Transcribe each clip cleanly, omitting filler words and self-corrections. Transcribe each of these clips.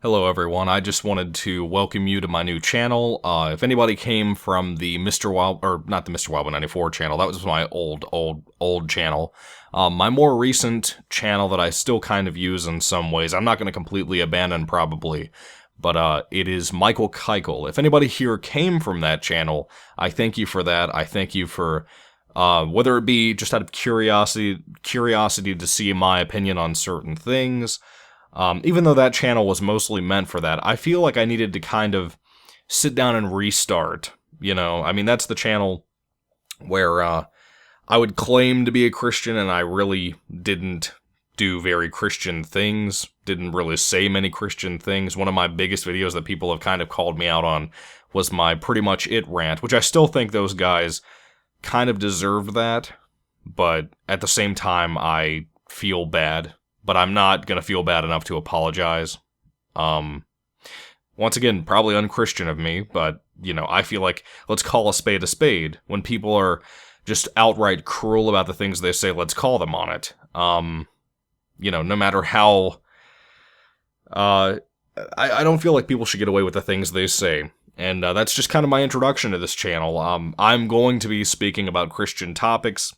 Hello everyone, I just wanted to welcome you to my new channel. If anybody came from the Mr. Wild, or not the Mr. Wild 94 channel, that was my old channel. My more recent channel that I still kind of use in some ways, I'm not going to completely abandon probably, but it is Michael Keikel. If anybody here came from that channel, I thank you for that. I thank you for, whether it be just out of curiosity to see my opinion on certain things. Even though that channel was mostly meant for that, I feel like I needed to kind of sit down and restart, you know? I mean, that's the channel where, I would claim to be a Christian and I really didn't do very Christian things, didn't really say many Christian things. One of my biggest videos that people have kind of called me out on was my Pretty Much It rant, which I still think those guys kind of deserved that, but at the same time, I feel bad. But I'm not going to feel bad enough to apologize. Once again, probably unchristian of me, but, you know, I feel like let's call a spade a spade. When people are just outright cruel about the things they say, let's call them on it. You know, no matter how... I don't feel like people should get away with the things they say. And that's just kind of my introduction to this channel. I'm going to be speaking about Christian topics.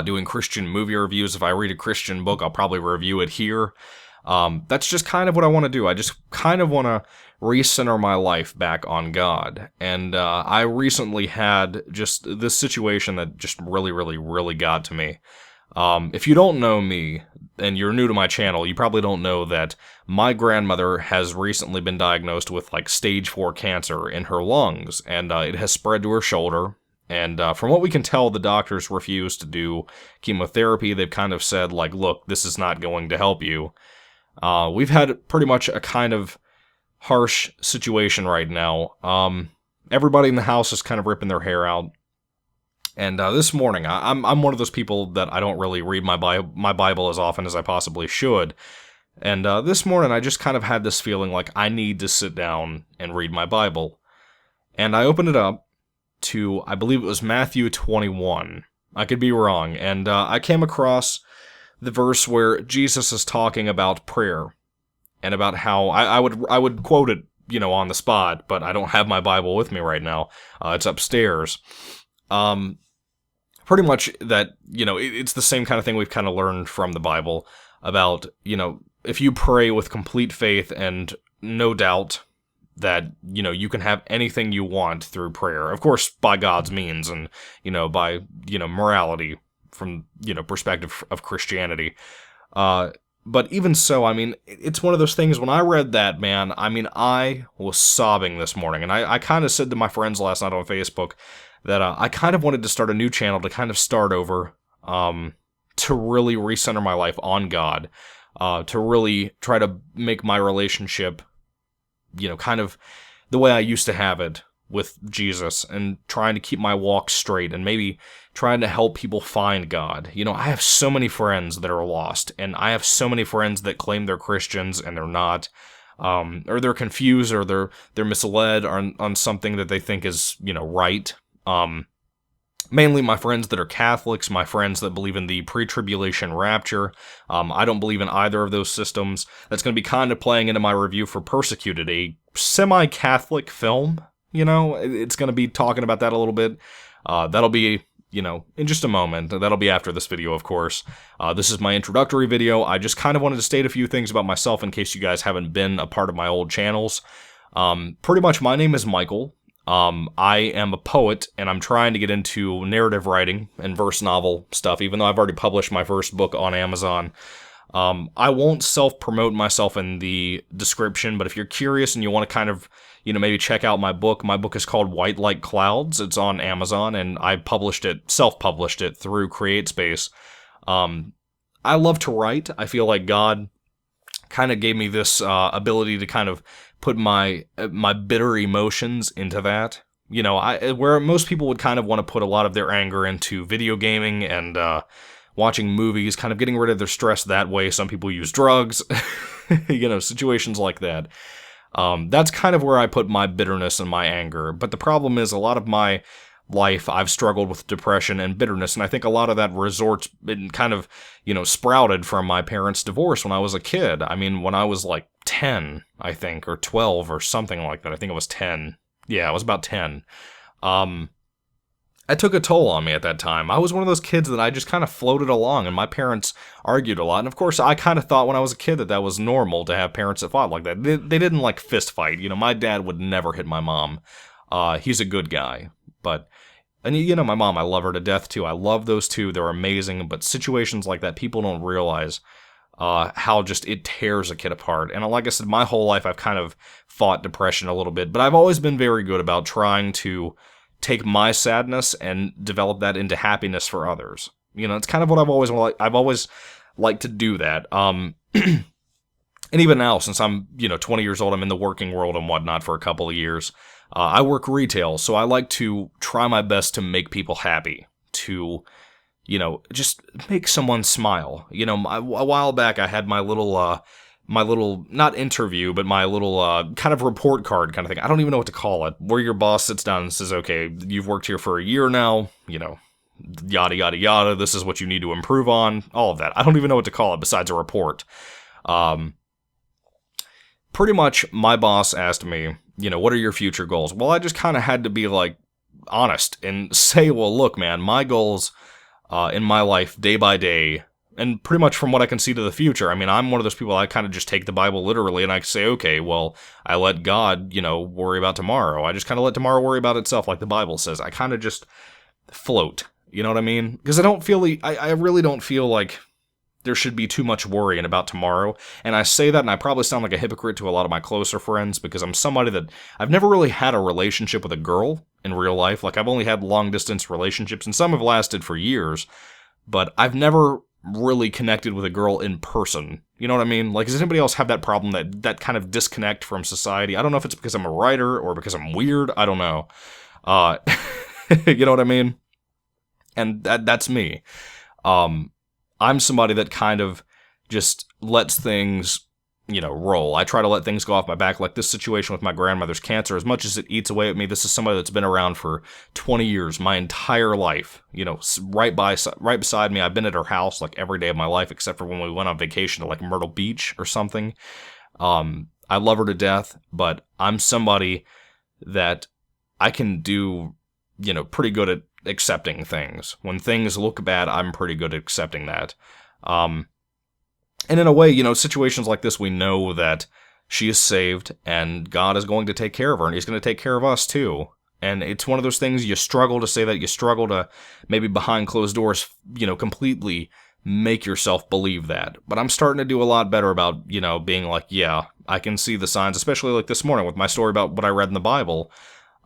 Doing Christian movie reviews. If I read a Christian book, I'll probably review it here. That's just kind of what I want to do. I just kind of want to recenter my life back on God. And I recently had just this situation that just really got to me. If you don't know me, and you're new to my channel, you probably don't know that my grandmother has recently been diagnosed with, like, stage 4 cancer in her lungs, and it has spread to her shoulder. And from what we can tell, the doctors refuse to do chemotherapy. They've kind of said, like, look, this is not going to help you. We've had pretty much a kind of harsh situation right now. Everybody in the house is kind of ripping their hair out. And this morning, I'm one of those people that I don't really read my Bible as often as I possibly should. And this morning, I just kind of had this feeling like I need to sit down and read my Bible. And I opened it up to, I believe it was Matthew 21. I could be wrong. And I came across the verse where Jesus is talking about prayer and about how I would quote it, you know, on the spot, but I don't have my Bible with me right now. It's upstairs. Pretty much that, you know, it's the same kind of thing we've kind of learned from the Bible about, you know, if you pray with complete faith and no doubt that, you know, you can have anything you want through prayer. Of course, by God's means and, you know, by, you know, morality from, you know, perspective of Christianity. But even so, I mean, it's one of those things, when I read that, man, I mean, I was sobbing this morning. And I kind of said to my friends last night on Facebook that I kind of wanted to start a new channel to kind of start over, to really recenter my life on God, to really try to make my relationship, you know, kind of the way I used to have it with Jesus, and trying to keep my walk straight and maybe trying to help people find God. You know, I have so many friends that are lost, and I have so many friends that claim they're Christians and they're not, or they're confused, or they're misled on something that they think is, you know, right. Mainly my friends that are Catholics, my friends that believe in the pre-tribulation rapture. I don't believe in either of those systems. That's going to be kind of playing into my review for Persecuted, a semi-Catholic film. You know, it's going to be talking about that a little bit. That'll be, you know, in just a moment. That'll be after this video, of course. This is my introductory video. I just kind of wanted to state a few things about myself in case you guys haven't been a part of my old channels. Pretty much, my name is Michael. I am a poet, and I'm trying to get into narrative writing and verse novel stuff, even though I've already published my first book on Amazon. I won't self-promote myself in the description, but if you're curious and you want to kind of, you know, maybe check out my book is called White Like Clouds. It's on Amazon, and I self-published it through CreateSpace. I love to write. I feel like God kind of gave me this ability to kind of put my bitter emotions into that. You know, where most people would kind of want to put a lot of their anger into video gaming and watching movies, kind of getting rid of their stress that way. Some people use drugs, you know, situations like that. That's kind of where I put my bitterness and my anger. But the problem is, a lot of my life, I've struggled with depression and bitterness, and I think a lot of that resorts and kind of, sprouted from my parents' divorce when I was a kid. I mean, when I was like 10, I think, or 12 or something like that. I think it was 10. Yeah, I was about 10. It took a toll on me at that time. I was one of those kids that I just kind of floated along, and my parents argued a lot. And of course, I kind of thought when I was a kid that was normal to have parents that fought like that. They didn't like fist fight. My dad would never hit my mom. He's a good guy. And my mom, I love her to death too. I love those two. They're amazing. But situations like that, people don't realize how just it tears a kid apart. And like I said, my whole life I've kind of fought depression a little bit. But I've always been very good about trying to take my sadness and develop that into happiness for others. It's kind of what I've always liked to do that. And even now, since I'm, 20 years old, I'm in the working world and whatnot for a couple of years. I work retail, so I like to try my best to make people happy, to, just make someone smile. A while back I had my little, not interview, but my little kind of report card kind of thing. I don't even know what to call it, where your boss sits down and says, okay, you've worked here for a year now, yada, yada, yada, this is what you need to improve on, all of that. I don't even know what to call it besides a report. Pretty much my boss asked me, what are your future goals? Well, I just kind of had to be like honest and say, well, look, man, my goals in my life day by day, and pretty much from what I can see to the future, I mean, I'm one of those people, I kind of just take the Bible literally, and I say, okay, well, I let God, worry about tomorrow. I just kind of let tomorrow worry about itself, like the Bible says. I kind of just float, you know what I mean? Because I really don't feel like there should be too much worrying about tomorrow. And I say that, and I probably sound like a hypocrite to a lot of my closer friends, because I'm somebody that I've never really had a relationship with a girl in real life. Like, I've only had long-distance relationships, and some have lasted for years, but I've never really connected with a girl in person. You know what I mean? Like, does anybody else have that problem, that kind of disconnect from society? I don't know if it's because I'm a writer or because I'm weird. I don't know. You know what I mean? And that's me. I'm somebody that kind of just lets things, roll. I try to let things go off my back, like this situation with my grandmother's cancer. As much as it eats away at me, this is somebody that's been around for 20 years, my entire life, right beside me. I've been at her house like every day of my life, except for when we went on vacation to like Myrtle Beach or something. I love her to death, but I'm somebody that I can do, pretty good at accepting things. When things look bad, I'm pretty good at accepting that. And in a way, situations like this, we know that she is saved and God is going to take care of her, and he's going to take care of us too. And it's one of those things, you struggle to say that, you struggle to maybe behind closed doors, completely make yourself believe that. But I'm starting to do a lot better about, being like, yeah, I can see the signs, especially like this morning with my story about what I read in the Bible,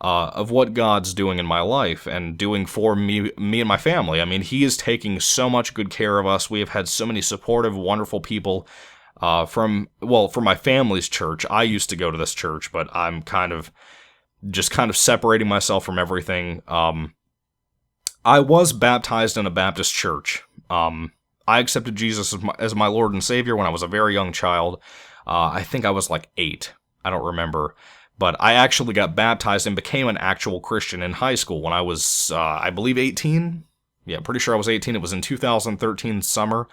of what God's doing in my life and doing for me and my family. I mean, he is taking so much good care of us. We have had so many supportive, wonderful people from my family's church. I used to go to this church, but I'm kind of separating myself from everything. I was baptized in a Baptist church. I accepted Jesus as my Lord and Savior when I was a very young child. I think I was like 8. I don't remember. But I actually got baptized and became an actual Christian in high school when I was, I believe, 18. Yeah, pretty sure I was 18. It was in 2013 summer.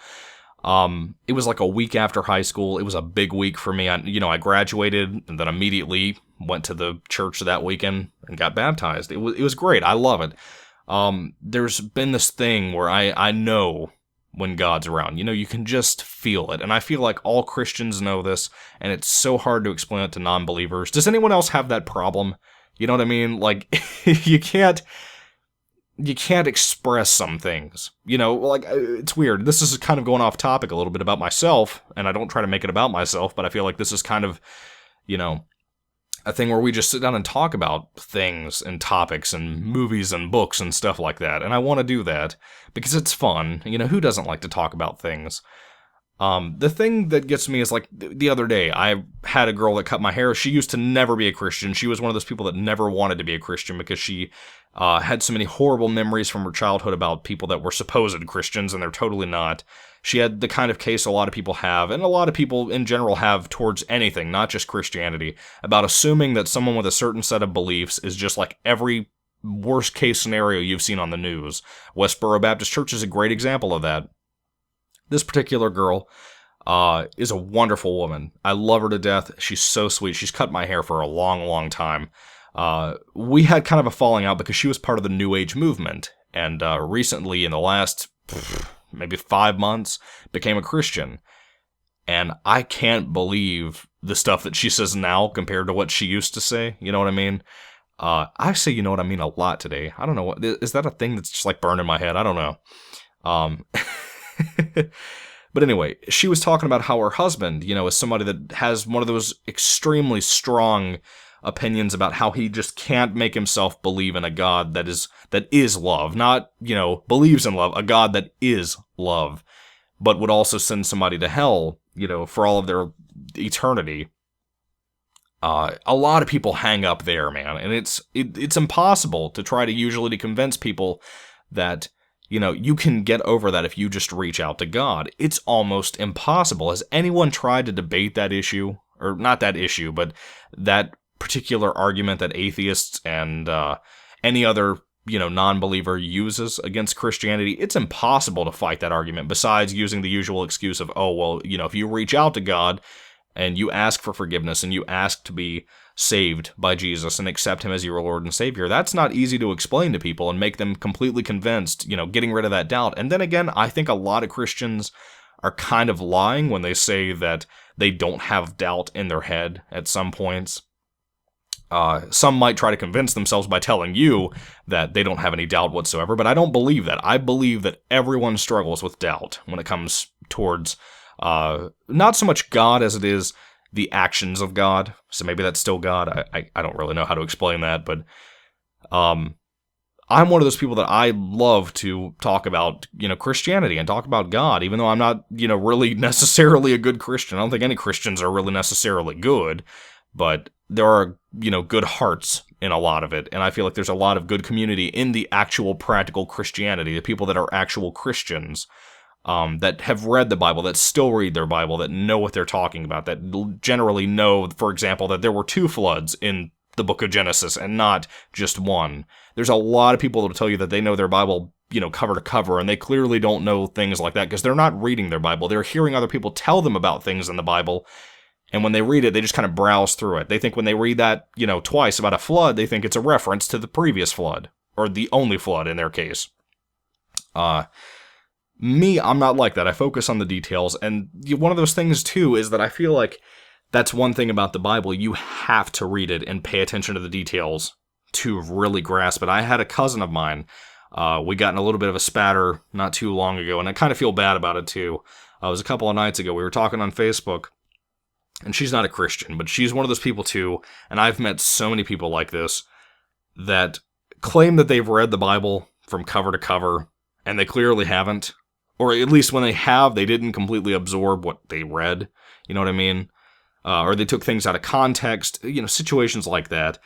It was like a week after high school. It was a big week for me. I graduated and then immediately went to the church that weekend and got baptized. It was great. I love it. There's been this thing where I know when God's around. You can just feel it. And I feel like all Christians know this, and it's so hard to explain it to non-believers. Does anyone else have that problem? You know what I mean? Like, you can't express some things. Like, it's weird. This is kind of going off topic a little bit about myself, and I don't try to make it about myself, but I feel like this is kind of, a thing where we just sit down and talk about things and topics and movies and books and stuff like that. And I want to do that because it's fun. Who doesn't like to talk about things? The thing that gets me is like the other day, I had a girl that cut my hair. She used to never be a Christian. She was one of those people that never wanted to be a Christian because she had so many horrible memories from her childhood about people that were supposed Christians, and they're totally not. She had the kind of case a lot of people have, and a lot of people in general have towards anything, not just Christianity, about assuming that someone with a certain set of beliefs is just like every worst case scenario you've seen on the news. Westboro Baptist Church is a great example of that. This particular girl is a wonderful woman. I love her to death. She's so sweet. She's cut my hair for a long, long time. We had kind of a falling out because she was part of the New Age movement, and recently, in the last maybe 5 months, became a Christian. And I can't believe the stuff that she says now compared to what she used to say. You know what I mean? I say you know what I mean a lot today. I don't know. Is that a thing that's just like burned in my head? I don't know. But anyway, she was talking about how her husband, is somebody that has one of those extremely strong opinions about how he just can't make himself believe in a God that is love. Not, believes in love, a God that is love, but would also send somebody to hell, for all of their eternity. A lot of people hang up there, man, and it's impossible to try to usually convince people that, you can get over that if you just reach out to God. It's almost impossible. Has anyone tried to debate that issue? Or not that issue, but that particular argument that atheists and any other, non-believer uses against Christianity? It's impossible to fight that argument, besides using the usual excuse of, oh, well, if you reach out to God and you ask for forgiveness and you ask to be saved by Jesus and accept him as your Lord and Savior, that's not easy to explain to people and make them completely convinced, getting rid of that doubt. And then again, I think a lot of Christians are kind of lying when they say that they don't have doubt in their head at some points. Some might try to convince themselves by telling you that they don't have any doubt whatsoever, but I don't believe that. I believe that everyone struggles with doubt when it comes towards not so much God as it is the actions of God. So maybe that's still God. I don't really know how to explain that, but I'm one of those people that I love to talk about, Christianity and talk about God, even though I'm not, really necessarily a good Christian. I don't think any Christians are really necessarily good, but there are, good hearts in a lot of it, and I feel like there's a lot of good community in the actual practical Christianity, the people that are actual Christians, that have read the Bible, that still read their Bible, that know what they're talking about, that generally know, for example, that there were 2 floods in the book of Genesis and not just one. There's a lot of people that will tell you that they know their Bible, cover to cover, and they clearly don't know things like that because they're not reading their Bible. They're hearing other people tell them about things in the Bible, and when they read it, they just kind of browse through it. They think when they read that, twice about a flood, they think it's a reference to the previous flood, or the only flood in their case. Me, I'm not like that. I focus on the details, and one of those things, too, is that I feel like that's one thing about the Bible. You have to read it and pay attention to the details to really grasp it. I had a cousin of mine, we got in a little bit of a spatter not too long ago, and I kind of feel bad about it, too. It was a couple of nights ago. We were talking on Facebook, and she's not a Christian, but she's one of those people, too, and I've met so many people like this that claim that they've read the Bible from cover to cover, and they clearly haven't. Or at least when they have, they didn't completely absorb what they read. You know what I mean? Or they took things out of context, situations like that.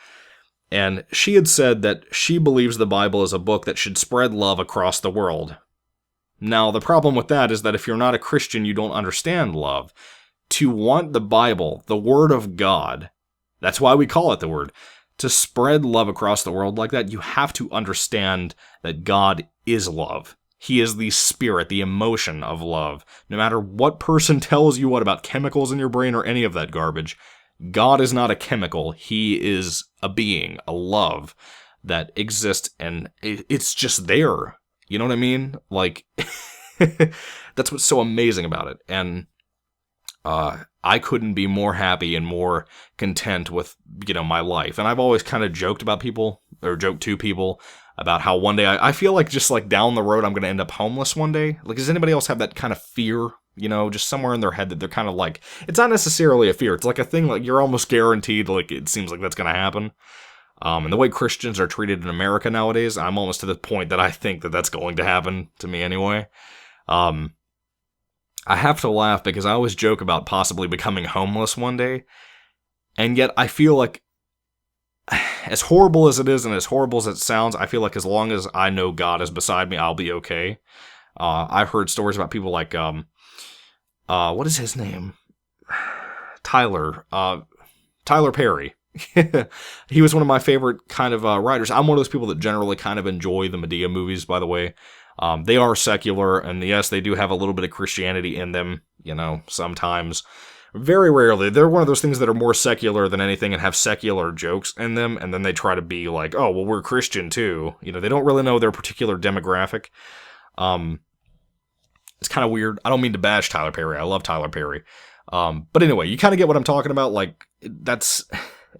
And she had said that she believes the Bible is a book that should spread love across the world. Now, the problem with that is that if you're not a Christian, you don't understand love. To want the Bible, the Word of God, that's why we call it the Word, to spread love across the world like that, you have to understand that God is love. He is the spirit, the emotion of love. No matter what person tells you what about chemicals in your brain or any of that garbage, God is not a chemical. He is a being, a love that exists, and it's just there. You know what I mean? Like, that's what's so amazing about it. And I couldn't be more happy and more content with, my life. And I've always kind of joked to people, about how one day I feel like just like down the road I'm going to end up homeless one day. Like, does anybody else have that kind of fear, just somewhere in their head that they're kind of like, it's not necessarily a fear. It's like a thing like you're almost guaranteed, like it seems like that's going to happen. And the way Christians are treated in America nowadays, I'm almost to the point that I think that that's going to happen to me anyway. I have to laugh because I always joke about possibly becoming homeless one day. And yet I feel like, as horrible as it is and as horrible as it sounds, I feel like as long as I know God is beside me, I'll be okay. I've heard stories about people like, what is his name? Tyler Perry. He was one of my favorite kind of writers. I'm one of those people that generally kind of enjoy the Medea movies, by the way. They are secular, and yes, they do have a little bit of Christianity in them, sometimes. Very rarely. They're one of those things that are more secular than anything and have secular jokes in them, and then they try to be like, oh, well, we're Christian too. They don't really know their particular demographic. It's kind of weird. I don't mean to bash Tyler Perry. I love Tyler Perry. But anyway, you kind of get what I'm talking about. Like,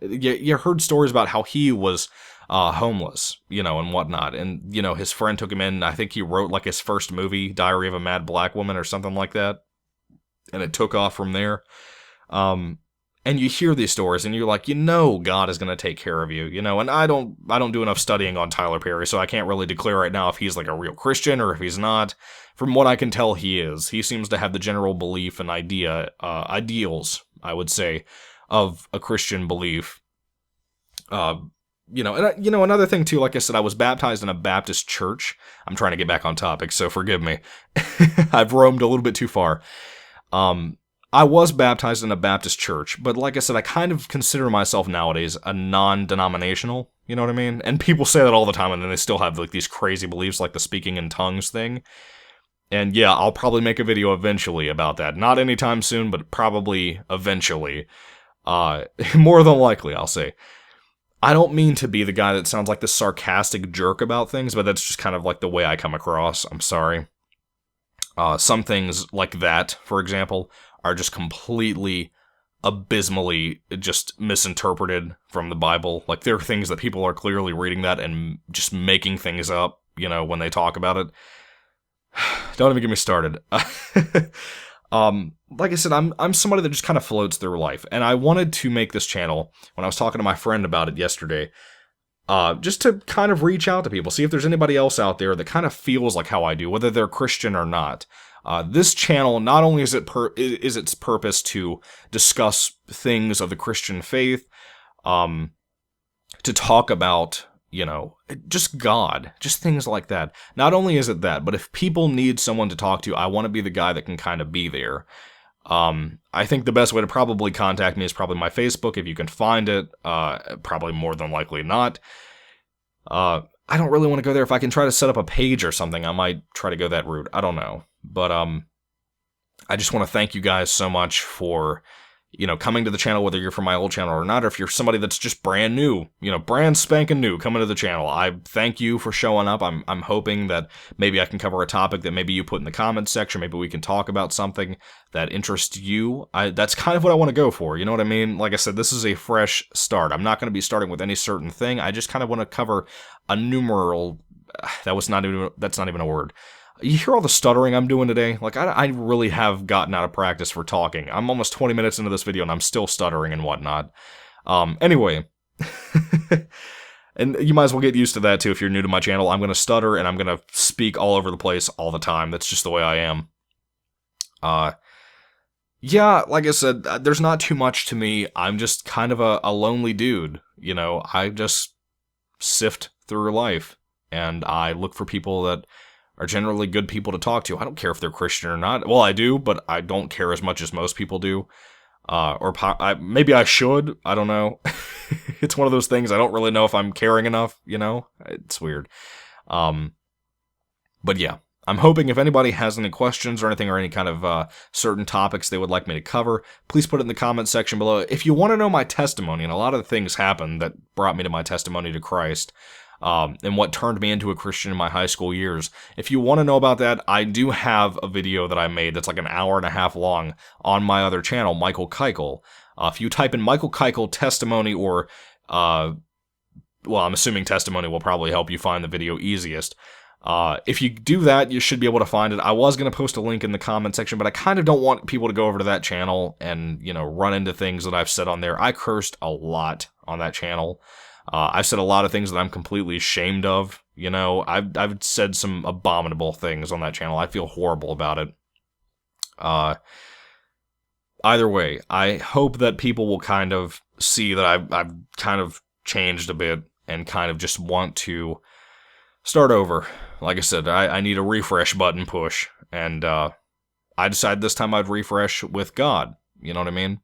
you heard stories about how he was homeless, and whatnot. And, his friend took him in. I think he wrote like his first movie, Diary of a Mad Black Woman or something like that. And it took off from there. And you hear these stories and you're like, God is going to take care of you, and I don't do enough studying on Tyler Perry, so I can't really declare right now if he's like a real Christian or if he's not. From what I can tell, he is. He seems to have the general belief and ideals, I would say, of a Christian belief. Another thing too, like I said, I was baptized in a Baptist church. I'm trying to get back on topic, so forgive me. I've roamed a little bit too far. I was baptized in a Baptist church, but like I said, I kind of consider myself nowadays a non-denominational, you know what I mean? And people say that all the time, and then they still have like these crazy beliefs like the speaking in tongues thing. And yeah, I'll probably make a video eventually about that. Not anytime soon, but probably eventually. More than likely, I'll say. I don't mean to be the guy that sounds like the sarcastic jerk about things, but that's just kind of like the way I come across. I'm sorry. Some things like that, for example, are just completely, abysmally just misinterpreted from the Bible. Like, there are things that people are clearly reading that and just making things up, when they talk about it. Don't even get me started. Like I said, I'm somebody that just kind of floats through life, and I wanted to make this channel when I was talking to my friend about it yesterday, just to kind of reach out to people, see if there's anybody else out there that kind of feels like how I do, whether they're Christian or not. This channel, not only is its purpose to discuss things of the Christian faith, to talk about, just God, just things like that. Not only is it that, but if people need someone to talk to, I want to be the guy that can kind of be there. I think the best way to probably contact me is probably my Facebook, if you can find it. Probably more than likely not. I don't really want to go there. If I can try to set up a page or something, I might try to go that route. I don't know. But, I just want to thank you guys so much for, coming to the channel, whether you're from my old channel or not, or if you're somebody that's just brand new, brand spanking new, coming to the channel. I thank you for showing up. I'm hoping that maybe I can cover a topic that maybe you put in the comments section. Maybe we can talk about something that interests you. That's kind of what I want to go for. You know what I mean? Like I said, this is a fresh start. I'm not going to be starting with any certain thing. I just kind of want to cover a numeral. That's not even a word. You hear all the stuttering I'm doing today? Like, I really have gotten out of practice for talking. I'm almost 20 minutes into this video and I'm still stuttering and whatnot. Anyway. And you might as well get used to that too if you're new to my channel. I'm going to stutter and I'm going to speak all over the place all the time. That's just the way I am. Yeah, like I said, there's not too much to me. I'm just kind of a lonely dude. I just sift through life. And I look for people that are generally good people to talk to. I don't care if they're Christian or not. Well, I do, but I don't care as much as most people do. Maybe I should. I don't know. It's one of those things. I don't really know if I'm caring enough, It's weird. But yeah, I'm hoping if anybody has any questions or anything or any kind of certain topics they would like me to cover, please put it in the comment section below. If you want to know my testimony, and a lot of things happened that brought me to my testimony to Christ, and what turned me into a Christian in my high school years. If you want to know about that, I do have a video that I made that's like an hour and a half long on my other channel, Michael Keichel. If you type in Michael Keichel testimony or, I'm assuming testimony will probably help you find the video easiest. If you do that, you should be able to find it. I was going to post a link in the comment section, but I kind of don't want people to go over to that channel and, run into things that I've said on there. I cursed a lot on that channel. I've said a lot of things that I'm completely ashamed of. I've said some abominable things on that channel. I feel horrible about it. Either way, I hope that people will kind of see that I've kind of changed a bit and kind of just want to start over. Like I said, I need a refresh button push, and I decided this time I'd refresh with God. You know what I mean?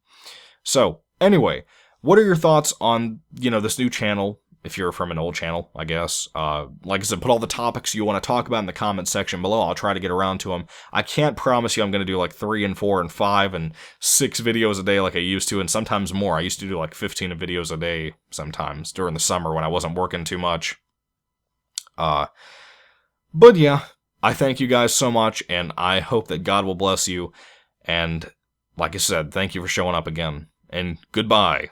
So, anyway, What are your thoughts on, this new channel? If you're from an old channel, I guess. Like I said, put all the topics you want to talk about in the comment section below. I'll try to get around to them. I can't promise you I'm going to do like 3 and 4 and 5 and 6 videos a day like I used to, and sometimes more. I used to do like 15 videos a day sometimes during the summer when I wasn't working too much. But yeah, I thank you guys so much, and I hope that God will bless you. And like I said, thank you for showing up again. And goodbye.